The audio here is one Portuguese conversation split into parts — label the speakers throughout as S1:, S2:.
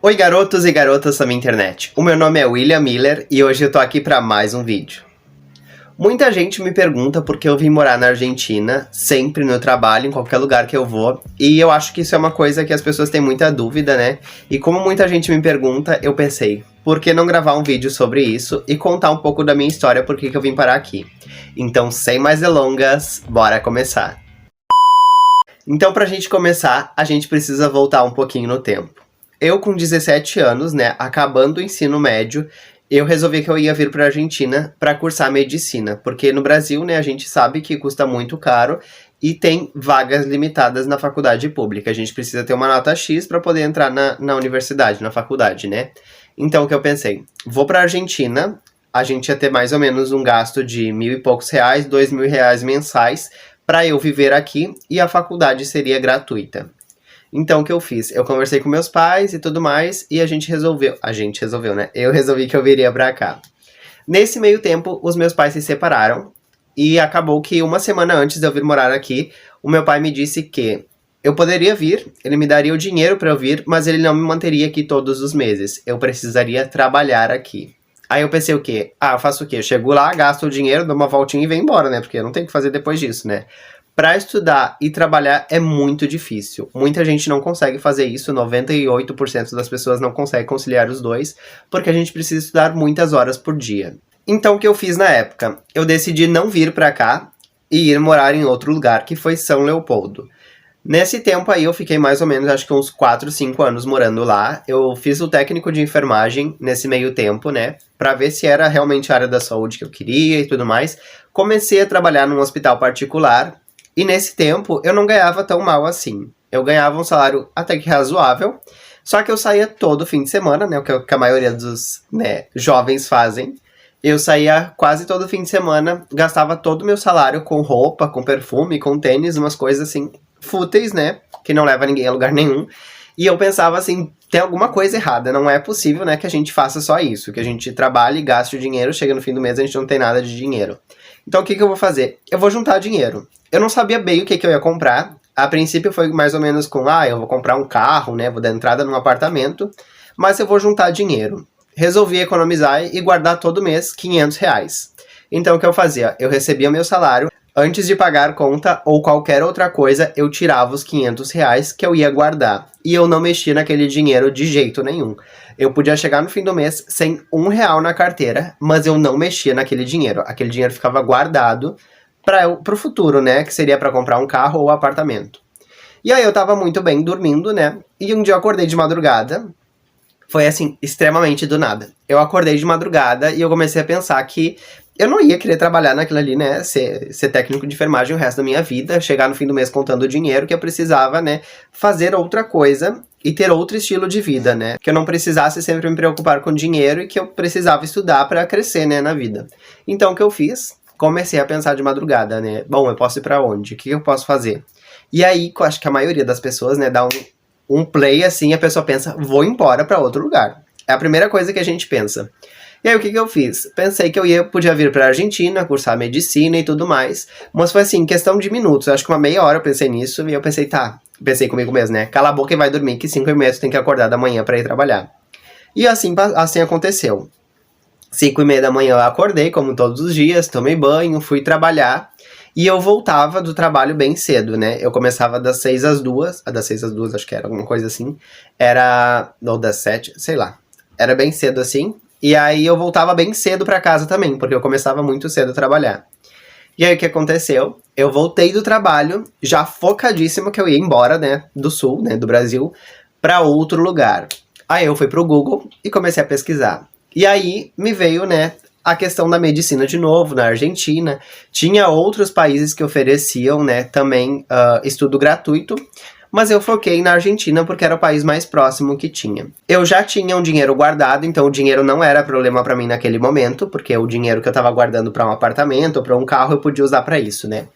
S1: Oi garotos e garotas da minha internet, o meu nome é William Miller e hoje eu tô aqui para mais um vídeo. Muita gente me pergunta por que eu vim morar na Argentina, sempre no trabalho, em qualquer lugar que eu vou, e eu acho que isso é uma coisa que as pessoas têm muita dúvida, né? E como muita gente me pergunta, eu pensei, por que não gravar um vídeo sobre isso e contar um pouco da minha história, por que eu vim parar aqui? Então, sem mais delongas, bora começar! Então, pra gente começar, a gente precisa voltar um pouquinho no tempo. Eu com 17 anos, né, acabando o ensino médio, eu resolvi que eu ia vir para a Argentina para cursar medicina, porque no Brasil, né, a gente sabe que custa muito caro e tem vagas limitadas na faculdade pública. A gente precisa ter uma nota X para poder entrar na universidade, na faculdade, né? Então o que eu pensei? Vou para a Argentina, a gente ia ter mais ou menos um gasto de R$1.000 e poucos, R$2.000 mensais para eu viver aqui e a faculdade seria gratuita. Então, o que eu fiz? Eu conversei com meus pais e tudo mais, e a gente resolveu, né? Eu resolvi que eu viria pra cá. Nesse meio tempo, os meus pais se separaram, e acabou que uma semana antes de eu vir morar aqui, o meu pai me disse que eu poderia vir, ele me daria o dinheiro pra eu vir, mas ele não me manteria aqui todos os meses. Eu precisaria trabalhar aqui. Aí eu pensei o quê? Eu faço o quê? Eu chego lá, gasto o dinheiro, dou uma voltinha e venho embora, né? Porque eu não tenho o que fazer depois disso, né? Para estudar e trabalhar é muito difícil. Muita gente não consegue fazer isso, 98% das pessoas não conseguem conciliar os dois, porque a gente precisa estudar muitas horas por dia. Então o que eu fiz na época? Eu decidi não vir para cá e ir morar em outro lugar, que foi São Leopoldo. Nesse tempo aí eu fiquei mais ou menos, acho que uns 4, 5 anos morando lá. Eu fiz o técnico de enfermagem nesse meio tempo, né? Pra ver se era realmente a área da saúde que eu queria e tudo mais. Comecei a trabalhar num hospital particular. E nesse tempo, eu não ganhava tão mal assim. Eu ganhava um salário até que razoável, só que eu saía todo fim de semana, né, o que a maioria dos jovens fazem. Eu saía quase todo fim de semana, gastava todo o meu salário com roupa, com perfume, com tênis, umas coisas assim, fúteis, né, que não leva ninguém a lugar nenhum. E eu pensava assim, tem alguma coisa errada, não é possível, né, que a gente faça só isso, que a gente trabalhe, gaste o dinheiro, chega no fim do mês a gente não tem nada de dinheiro. Então o que eu vou fazer? Eu vou juntar dinheiro. Eu não sabia bem o que eu ia comprar. A princípio foi mais ou menos com, eu vou comprar um carro, né, vou dar entrada num apartamento, mas eu vou juntar dinheiro. Resolvi economizar e guardar todo mês R$500. Então o que eu fazia? Eu recebia o meu salário, antes de pagar conta ou qualquer outra coisa, eu tirava os R$500 que eu ia guardar. E eu não mexia naquele dinheiro de jeito nenhum. Eu podia chegar no fim do mês sem R$1 na carteira, mas eu não mexia naquele dinheiro. Aquele dinheiro ficava guardado pro futuro, né? Que seria para comprar um carro ou apartamento. E aí eu tava muito bem dormindo, né? E um dia eu acordei de madrugada. Foi assim, extremamente do nada. Eu acordei de madrugada e eu comecei a pensar que eu não ia querer trabalhar naquilo ali, né, ser técnico de enfermagem o resto da minha vida, chegar no fim do mês contando o dinheiro, que eu precisava, né, fazer outra coisa e ter outro estilo de vida, né, que eu não precisasse sempre me preocupar com dinheiro e que eu precisava estudar para crescer, né, na vida. Então o que eu fiz? Comecei a pensar de madrugada, né, bom, eu posso ir para onde? O que eu posso fazer? E aí, eu acho que a maioria das pessoas, né, dá um play assim, a pessoa pensa, vou embora para outro lugar. É a primeira coisa que a gente pensa. E aí o que eu fiz? Pensei que podia vir pra Argentina, cursar medicina e tudo mais, mas foi assim, questão de minutos, acho que uma meia hora eu pensei nisso, e eu pensei, pensei comigo mesmo, né, cala a boca e vai dormir, que 5h30 tu tem que acordar da manhã pra ir trabalhar. E assim aconteceu. 5h30 da manhã eu acordei, como todos os dias, tomei banho, fui trabalhar, e eu voltava do trabalho bem cedo, né, eu começava das 6 às 2, das 6 às 2 acho que era alguma coisa assim, ou das 7, sei lá, era bem cedo assim. E aí eu voltava bem cedo pra casa também, porque eu começava muito cedo a trabalhar. E aí o que aconteceu? Eu voltei do trabalho, já focadíssimo que eu ia embora, né, do sul, né, do Brasil, pra outro lugar. Aí eu fui pro Google e comecei a pesquisar. E aí me veio, né, a questão da medicina de novo, na Argentina. Tinha outros países que ofereciam, né, também estudo gratuito, mas eu foquei na Argentina porque era o país mais próximo que tinha. Eu já tinha um dinheiro guardado, então o dinheiro não era problema pra mim naquele momento, porque o dinheiro que eu tava guardando pra um apartamento ou pra um carro eu podia usar pra isso, né?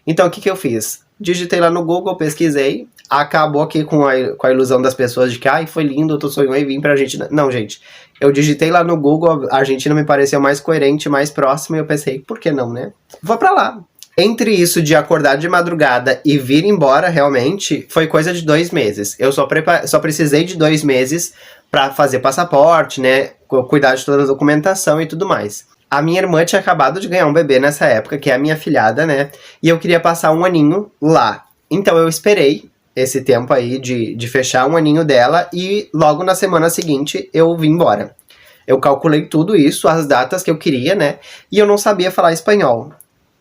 S1: Então o que eu fiz? Digitei lá no Google, pesquisei, acabou aqui com a ilusão das pessoas de que foi lindo, eu sonhando em vir pra Argentina. Não, gente, eu digitei lá no Google, a Argentina me pareceu mais coerente, mais próxima, e eu pensei, por que não, né? Vou pra lá. Entre isso de acordar de madrugada e vir embora, realmente, foi coisa de 2 meses. Eu só precisei de 2 meses pra fazer passaporte, né? Cuidar de toda a documentação e tudo mais. A minha irmã tinha acabado de ganhar um bebê nessa época, que é a minha afilhada, né? E eu queria passar um aninho lá. Então eu esperei esse tempo aí de fechar um aninho dela e logo na semana seguinte eu vim embora. Eu calculei tudo isso, as datas que eu queria, né? E eu não sabia falar espanhol.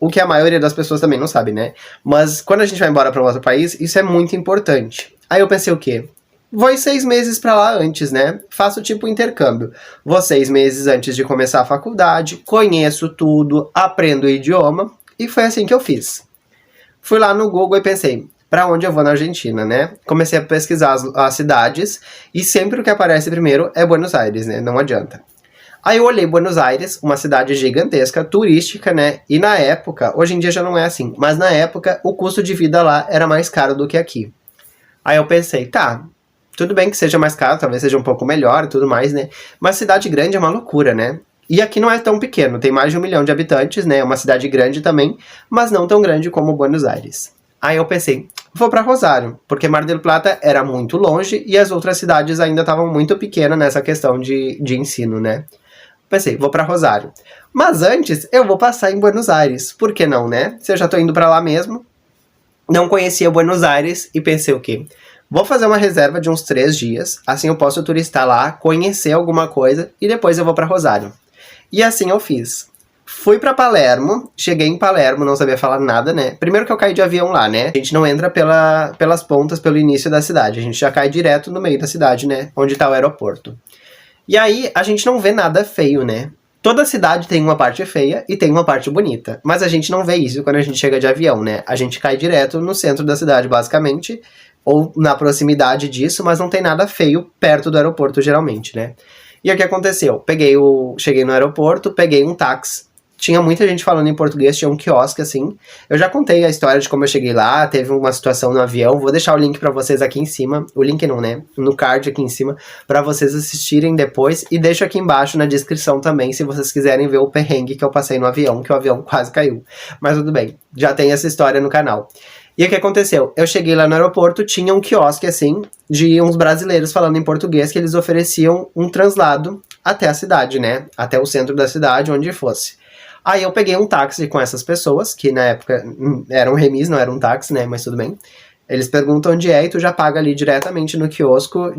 S1: O que a maioria das pessoas também não sabe, né? Mas quando a gente vai embora para um outro país, isso é muito importante. Aí eu pensei o quê? Vou ir 6 meses para lá antes, né? Faço tipo intercâmbio. Vou 6 meses antes de começar a faculdade, conheço tudo, aprendo o idioma. E foi assim que eu fiz. Fui lá no Google e pensei, pra onde eu vou na Argentina, né? Comecei a pesquisar as cidades e sempre o que aparece primeiro é Buenos Aires, né? Não adianta. Aí eu olhei Buenos Aires, uma cidade gigantesca, turística, né? E na época, hoje em dia já não é assim, mas na época o custo de vida lá era mais caro do que aqui. Aí eu pensei, tá, tudo bem que seja mais caro, talvez seja um pouco melhor e tudo mais, né? Mas cidade grande é uma loucura, né? E aqui não é tão pequeno, tem mais de 1 milhão de habitantes, né? É uma cidade grande também, mas não tão grande como Buenos Aires. Aí eu pensei, vou para Rosário, porque Mar del Plata era muito longe e as outras cidades ainda estavam muito pequenas nessa questão de ensino, né? Pensei, vou para Rosário. Mas antes, eu vou passar em Buenos Aires. Por que não, né? Se eu já tô indo para lá mesmo. Não conhecia Buenos Aires e pensei o quê? Vou fazer uma reserva de uns 3 dias, assim eu posso turistar lá, conhecer alguma coisa e depois eu vou para Rosário. E assim eu fiz. Fui para Palermo, cheguei em Palermo, não sabia falar nada, né? Primeiro que eu caí de avião lá, né? A gente não entra pelas pontas, pelo início da cidade, a gente já cai direto no meio da cidade, né? Onde tá o aeroporto. E aí, a gente não vê nada feio, né? Toda cidade tem uma parte feia e tem uma parte bonita. Mas a gente não vê isso quando a gente chega de avião, né? A gente cai direto no centro da cidade, basicamente. Ou na proximidade disso, mas não tem nada feio perto do aeroporto, geralmente, né? E o que aconteceu? Cheguei no aeroporto, peguei um táxi. Tinha muita gente falando em português, tinha um quiosque, assim. Eu já contei a história de como eu cheguei lá, teve uma situação no avião. Vou deixar o link pra vocês aqui em cima. O link não, né? No card aqui em cima, pra vocês assistirem depois. E deixo aqui embaixo na descrição também, se vocês quiserem ver o perrengue que eu passei no avião, que o avião quase caiu. Mas tudo bem, já tem essa história no canal. E o que aconteceu? Eu cheguei lá no aeroporto, tinha um quiosque, assim, de uns brasileiros falando em português, que eles ofereciam um translado até a cidade, né? Até o centro da cidade, onde fosse. Aí eu peguei um táxi com essas pessoas, que na época era um remis, não era um táxi, né? Mas tudo bem. Eles perguntam onde é e tu já paga ali diretamente no quiosco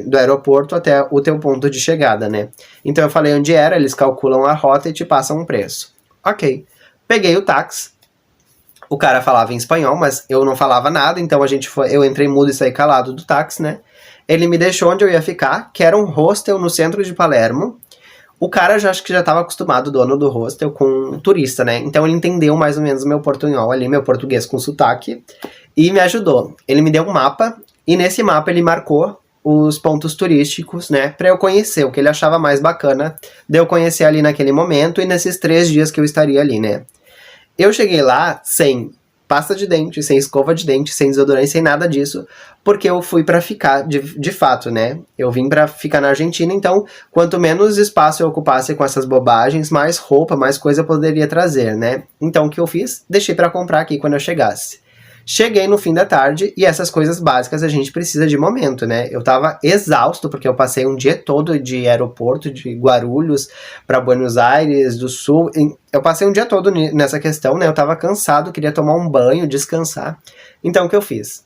S1: do aeroporto até o teu ponto de chegada, né? Então eu falei onde era, eles calculam a rota e te passam um preço. Ok. Peguei o táxi. O cara falava em espanhol, mas eu não falava nada, então eu entrei mudo e saí calado do táxi, né? Ele me deixou onde eu ia ficar, que era um hostel no centro de Palermo. O cara acho que já estava acostumado, o dono do hostel, com turista, né? Então ele entendeu mais ou menos o meu portunhol ali, meu português com sotaque, e me ajudou. Ele me deu um mapa, e nesse mapa ele marcou os pontos turísticos, né? Pra eu conhecer, o que ele achava mais bacana de eu conhecer ali naquele momento e nesses 3 dias que eu estaria ali, né? Eu cheguei lá sem pasta de dente, sem escova de dente, sem desodorante, sem nada disso, porque eu fui pra ficar, de fato, né? Eu vim pra ficar na Argentina, então, quanto menos espaço eu ocupasse com essas bobagens, mais roupa, mais coisa eu poderia trazer, né? Então, o que eu fiz? Deixei pra comprar aqui quando eu chegasse. Cheguei no fim da tarde e essas coisas básicas a gente precisa de momento, né? Eu tava exausto porque eu passei um dia todo de aeroporto, de Guarulhos para Buenos Aires do Sul. Eu passei um dia todo nessa questão, né? Eu tava cansado, queria tomar um banho, descansar. Então o que eu fiz?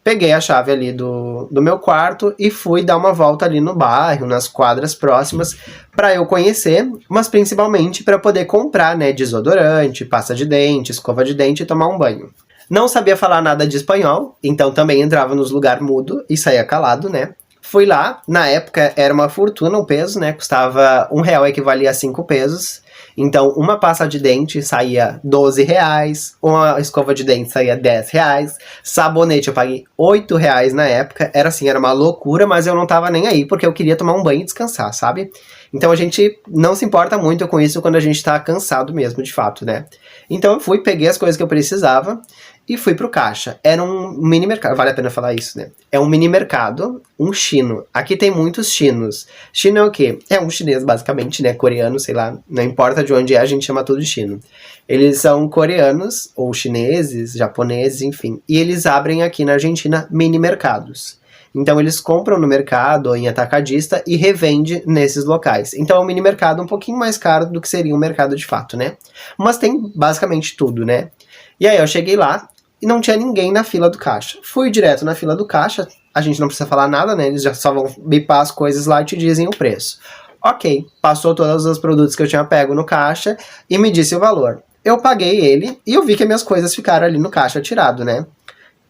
S1: Peguei a chave ali do meu quarto e fui dar uma volta ali no bairro, nas quadras próximas, para eu conhecer, mas principalmente para poder comprar, né? Desodorante, pasta de dente, escova de dente e tomar um banho. Não sabia falar nada de espanhol, então também entrava nos lugares mudo e saía calado, né? Fui lá, na época era uma fortuna o peso, né? Custava R$1 equivalia a 5 pesos. Então uma pasta de dente saía R$12, uma escova de dente saía R$10, sabonete eu paguei R$8 na época. Era assim, era uma loucura, mas eu não tava nem aí, porque eu queria tomar um banho e descansar, sabe? Então a gente não se importa muito com isso quando a gente tá cansado mesmo, de fato, né? Então eu fui, peguei as coisas que eu precisava e fui pro caixa. Era um mini mercado, vale a pena falar isso, né? É um mini mercado, um chino. Aqui tem muitos chinos. Chino é o quê? É um chinês, basicamente, né? Coreano, sei lá. Não importa de onde é, a gente chama tudo de chino. Eles são coreanos, ou chineses, japoneses, enfim. E eles abrem aqui na Argentina mini mercados. Então eles compram no mercado ou em atacadista e revende nesses locais. Então é um mini mercado um pouquinho mais caro do que seria um mercado de fato, né? Mas tem basicamente tudo, né? E aí eu cheguei lá e não tinha ninguém na fila do caixa. Fui direto na fila do caixa, a gente não precisa falar nada, né? Eles já só vão bipar as coisas lá e te dizem o preço. Ok, passou todos os produtos que eu tinha pego no caixa e me disse o valor. Eu paguei ele e eu vi que minhas coisas ficaram ali no caixa tirado, né?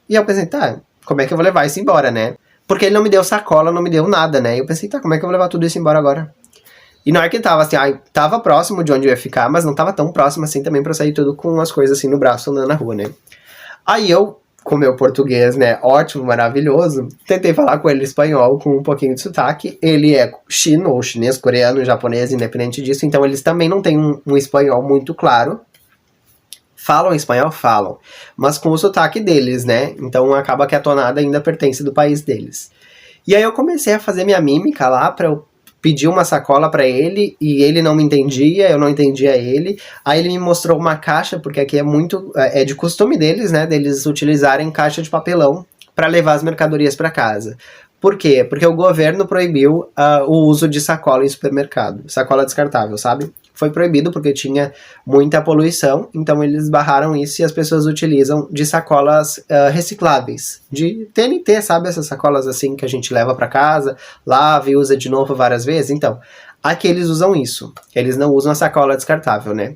S1: E eu pensei, tá, como é que eu vou levar isso embora, né? Porque ele não me deu sacola, não me deu nada, né? E eu pensei, tá, como é que eu vou levar tudo isso embora agora? E não é que tava assim, tava próximo de onde eu ia ficar, mas não tava tão próximo assim também pra sair tudo com as coisas assim no braço andando na rua, né? Aí eu, com meu português, né, ótimo, maravilhoso, tentei falar com ele em espanhol com um pouquinho de sotaque. Ele é chino, ou chinês, coreano, japonês, independente disso, então eles também não têm um espanhol muito claro. Falam espanhol? Falam. Mas com o sotaque deles, né? Então acaba que a tonada ainda pertence do país deles. E aí eu comecei a fazer minha mímica lá pra eu pedir uma sacola pra ele e ele não me entendia, eu não entendia ele. Aí ele me mostrou uma caixa, porque aqui é de costume deles, né? Deles utilizarem caixa de papelão pra levar as mercadorias pra casa. Por quê? Porque o governo proibiu o uso de sacola em supermercado. Sacola descartável, sabe? Foi proibido porque tinha muita poluição, então eles barraram isso e as pessoas utilizam de sacolas recicláveis, de TNT, sabe? Essas sacolas assim que a gente leva para casa, lava e usa de novo várias vezes. Então, aqui eles usam isso, eles não usam a sacola descartável, né?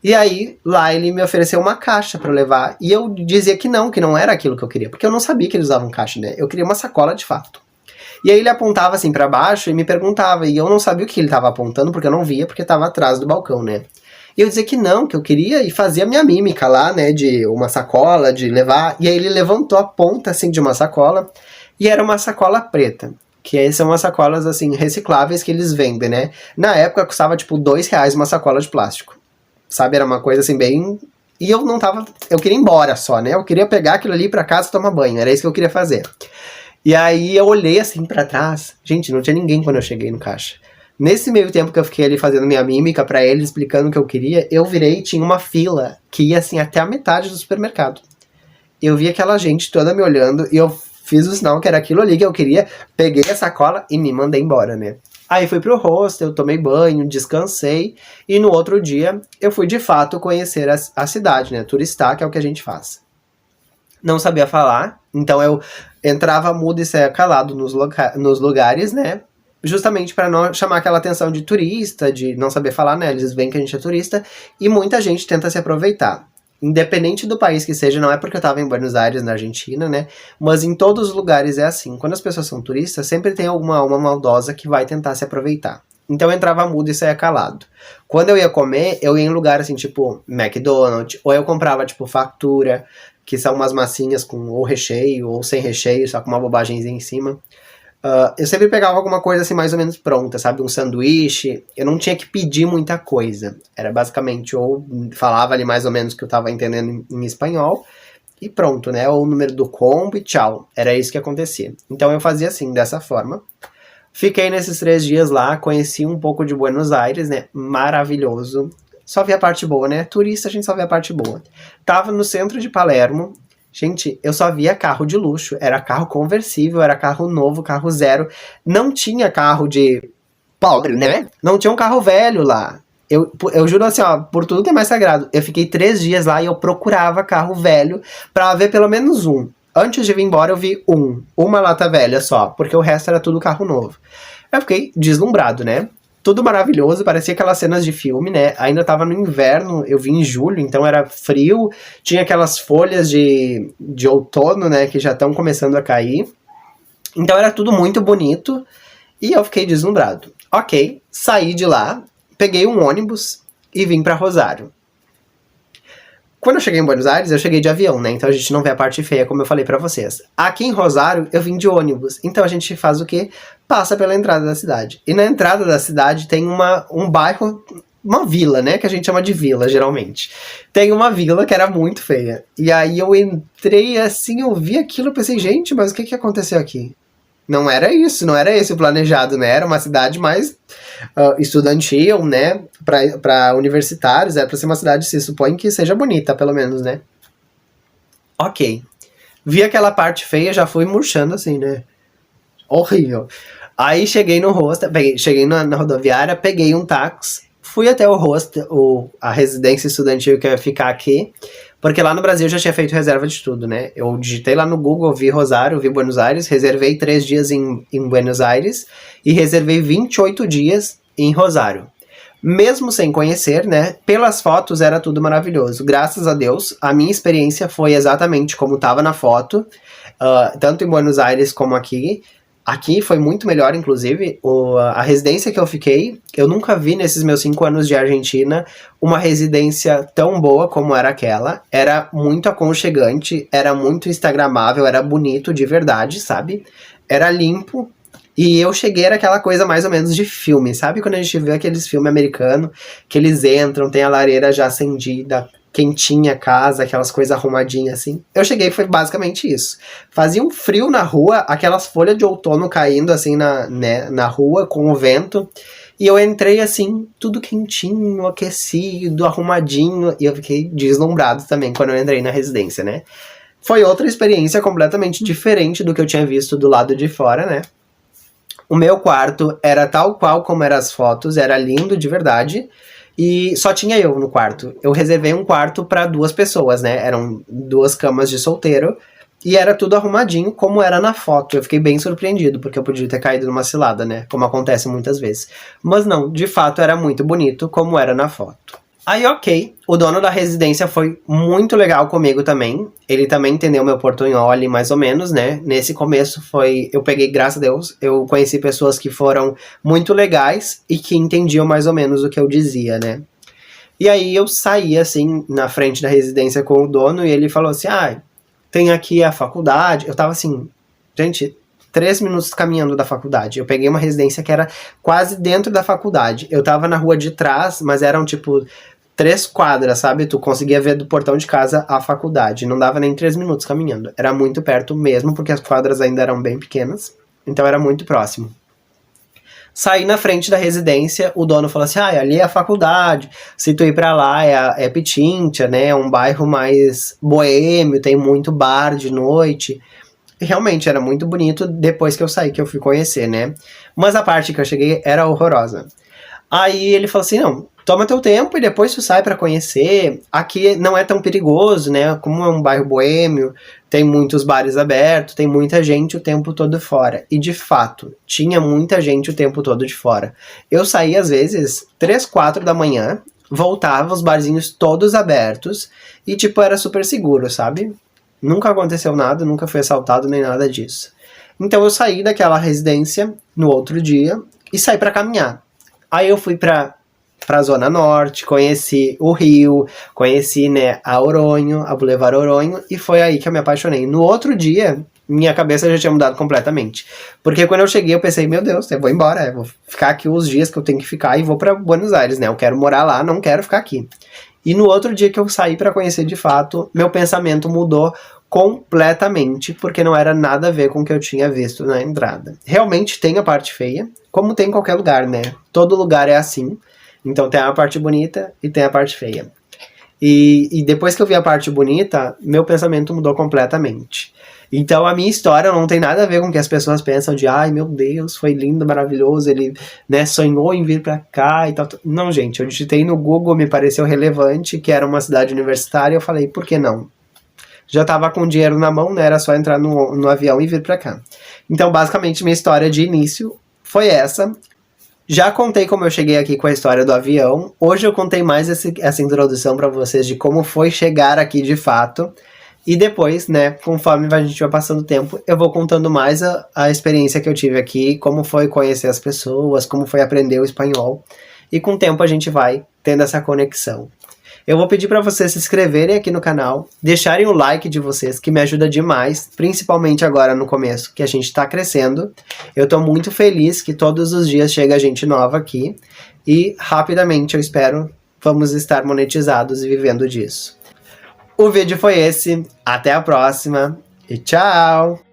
S1: E aí, lá ele me ofereceu uma caixa para levar, e eu dizia que não era aquilo que eu queria, porque eu não sabia que eles usavam caixa, né? Eu queria uma sacola de fato. E aí ele apontava assim pra baixo e me perguntava, e eu não sabia o que ele tava apontando, porque eu não via, porque tava atrás do balcão, né? E eu dizia que não, que eu queria, e fazia minha mímica lá, né, de uma sacola, de levar, e aí ele levantou a ponta, assim, de uma sacola, e era uma sacola preta, que aí são as sacolas, assim, recicláveis que eles vendem, né? Na época custava, tipo, R$2 uma sacola de plástico, sabe? Era uma coisa, assim, bem... E eu não tava... Eu queria ir embora só, né? Eu queria pegar aquilo ali pra casa e tomar banho, era isso que eu queria fazer. E aí eu olhei assim pra trás. Gente, não tinha ninguém quando eu cheguei no caixa. Nesse meio tempo que eu fiquei ali fazendo minha mímica pra ele, explicando o que eu queria, eu virei e tinha uma fila que ia assim até a metade do supermercado. Eu vi aquela gente toda me olhando e eu fiz o sinal que era aquilo ali que eu queria, peguei a sacola e me mandei embora, né? Aí fui pro hostel, tomei banho, descansei e no outro dia eu fui de fato conhecer a cidade, né? Turistar, que é o que a gente faz. Não sabia falar, então eu entrava mudo e saia calado nos lugares, né? Justamente para não chamar aquela atenção de turista, de não saber falar, né? Eles veem que a gente é turista e muita gente tenta se aproveitar. Independente do país que seja, não é porque eu tava em Buenos Aires, na Argentina, né? Mas em todos os lugares é assim. Quando as pessoas são turistas, sempre tem alguma alma maldosa que vai tentar se aproveitar. Então eu entrava mudo e saia calado. Quando eu ia comer, eu ia em lugar assim, tipo McDonald's, ou eu comprava, tipo, factura, que são umas massinhas com ou recheio, ou sem recheio, só com uma bobagemzinha em cima. Eu sempre pegava alguma coisa assim mais ou menos pronta, sabe? Um sanduíche. Eu não tinha que pedir muita coisa. Era basicamente, ou falava ali mais ou menos o que eu tava entendendo em espanhol, e pronto, né? Ou o número do combo e tchau. Era isso que acontecia. Então eu fazia assim, dessa forma. Fiquei nesses 3 dias lá, conheci um pouco de Buenos Aires, né? Maravilhoso. Só vi a parte boa, né? Turista, a gente só vê a parte boa. Tava no centro de Palermo. Gente, eu só via carro de luxo. Era carro conversível, era carro novo, carro zero. Não tinha carro de pobre, né? Não tinha um carro velho lá. Eu juro assim, ó, por tudo que é mais sagrado. Eu fiquei 3 dias lá e eu procurava carro velho pra ver pelo menos um. Antes de vir embora, eu vi uma lata velha só, porque o resto era tudo carro novo. Eu fiquei deslumbrado, né? Tudo maravilhoso, parecia aquelas cenas de filme, né? Ainda tava no inverno, eu vim em julho, então era frio, tinha aquelas folhas de outono, né, que já estão começando a cair. Então era tudo muito bonito e eu fiquei deslumbrado. Ok, saí de lá, peguei um ônibus e vim pra Rosário. Quando eu cheguei em Buenos Aires, eu cheguei de avião, né? Então a gente não vê a parte feia, como eu falei pra vocês. Aqui em Rosário, eu vim de ônibus. Então a gente faz o quê? Passa pela entrada da cidade. E na entrada da cidade tem um bairro uma vila, né? Que a gente chama de vila, geralmente. Tem uma vila que era muito feia. E aí eu entrei assim, eu vi aquilo e pensei, gente, mas o que aconteceu aqui? Não era isso, não era esse o planejado, né? Era uma cidade mais estudantil, né? Pra universitários, era pra ser uma cidade, se supõe que seja bonita, pelo menos, né? Ok. Vi aquela parte feia, já fui murchando assim, né? Horrível. Aí cheguei no hostel, cheguei na rodoviária, peguei um táxi, fui até o hostel, a residência estudantil que eu ia ficar aqui, porque lá no Brasil eu já tinha feito reserva de tudo, né? Eu digitei lá no Google, vi Rosário, vi Buenos Aires, reservei 3 dias em Buenos Aires e reservei 28 dias em Rosário. Mesmo sem conhecer, né? Pelas fotos era tudo maravilhoso. Graças a Deus, a minha experiência foi exatamente como estava na foto, tanto em Buenos Aires como aqui. Aqui foi muito melhor, inclusive. A residência que eu fiquei, eu nunca vi nesses meus 5 anos de Argentina uma residência tão boa como era aquela. Era muito aconchegante, era muito instagramável, era bonito de verdade, sabe? Era limpo. E eu cheguei, era aquela coisa mais ou menos de filme, sabe? Quando a gente vê aqueles filmes americanos, que eles entram, tem a lareira já acendida, quentinha a casa, aquelas coisas arrumadinhas assim. Eu cheguei e foi basicamente isso. Fazia um frio na rua, aquelas folhas de outono caindo assim na rua com o vento. E eu entrei assim, tudo quentinho, aquecido, arrumadinho. E eu fiquei deslumbrado também quando eu entrei na residência, né? Foi outra experiência completamente diferente do que eu tinha visto do lado de fora, né? O meu quarto era tal qual como eram as fotos, era lindo de verdade. E só tinha eu no quarto. Eu reservei um quarto para 2 pessoas, né? Eram 2 camas de solteiro. E era tudo arrumadinho como era na foto. Eu fiquei bem surpreendido, porque eu podia ter caído numa cilada, né? Como acontece muitas vezes. Mas não, de fato era muito bonito como era na foto. Aí, ok, o dono da residência foi muito legal comigo também. Ele também entendeu meu portunhol ali, mais ou menos, né? Nesse começo eu peguei, graças a Deus, eu conheci pessoas que foram muito legais e que entendiam mais ou menos o que eu dizia, né? E aí eu saí, assim, na frente da residência com o dono e ele falou assim, tem aqui a faculdade. Eu tava assim, gente, 3 minutos caminhando da faculdade. Eu peguei uma residência que era quase dentro da faculdade. Eu tava na rua de trás, mas eram tipo 3 quadras, sabe? Tu conseguia ver do portão de casa a faculdade. Não dava nem 3 minutos caminhando. Era muito perto mesmo, porque as quadras ainda eram bem pequenas. Então era muito próximo. Saí na frente da residência, o dono falou assim, ali é a faculdade, se tu ir pra lá é Pichincha, né? É um bairro mais boêmio, tem muito bar de noite. Realmente era muito bonito depois que eu saí, que eu fui conhecer, né? Mas a parte que eu cheguei era horrorosa. Aí ele falou assim, não, toma teu tempo e depois tu sai pra conhecer. Aqui não é tão perigoso, né? Como é um bairro boêmio, tem muitos bares abertos, tem muita gente o tempo todo fora. E de fato, tinha muita gente o tempo todo de fora. Eu saí às vezes 3, 4 da manhã, voltava, os barzinhos todos abertos e tipo, era super seguro, sabe? Nunca aconteceu nada, nunca fui assaltado nem nada disso. Então eu saí daquela residência no outro dia e saí pra caminhar. Aí eu fui pra Zona Norte, conheci o Rio, conheci, né, a Oronho, a Boulevard Oronho, e foi aí que eu me apaixonei. No outro dia, minha cabeça já tinha mudado completamente. Porque quando eu cheguei, eu pensei, meu Deus, eu vou embora, eu vou ficar aqui os dias que eu tenho que ficar e vou pra Buenos Aires, né? Eu quero morar lá, não quero ficar aqui. E no outro dia que eu saí pra conhecer de fato, meu pensamento mudou completamente, porque não era nada a ver com o que eu tinha visto na entrada. Realmente tem a parte feia, como tem em qualquer lugar, né? Todo lugar é assim. Então tem a parte bonita e tem a parte feia. E depois que eu vi a parte bonita, meu pensamento mudou completamente. Então a minha história não tem nada a ver com o que as pessoas pensam de ai meu Deus, foi lindo, maravilhoso, ele, né, sonhou em vir pra cá e tal. Não, gente, eu digitei no Google, me pareceu relevante, que era uma cidade universitária, eu falei, por que não? Já tava com dinheiro na mão, né, era só entrar no avião e vir pra cá. Então basicamente minha história de início foi essa. Já contei como eu cheguei aqui com a história do avião. Hoje eu contei mais essa introdução para vocês de como foi chegar aqui de fato. E depois, né, conforme a gente vai passando o tempo, eu vou contando mais a experiência que eu tive aqui, como foi conhecer as pessoas, como foi aprender o espanhol. E com o tempo a gente vai tendo essa conexão. Eu vou pedir para vocês se inscreverem aqui no canal, deixarem o like de vocês, que me ajuda demais, principalmente agora no começo, que a gente está crescendo. Eu estou muito feliz que todos os dias chega gente nova aqui. e rapidamente, eu espero, vamos estar monetizados e vivendo disso. O vídeo foi esse, até a próxima e tchau!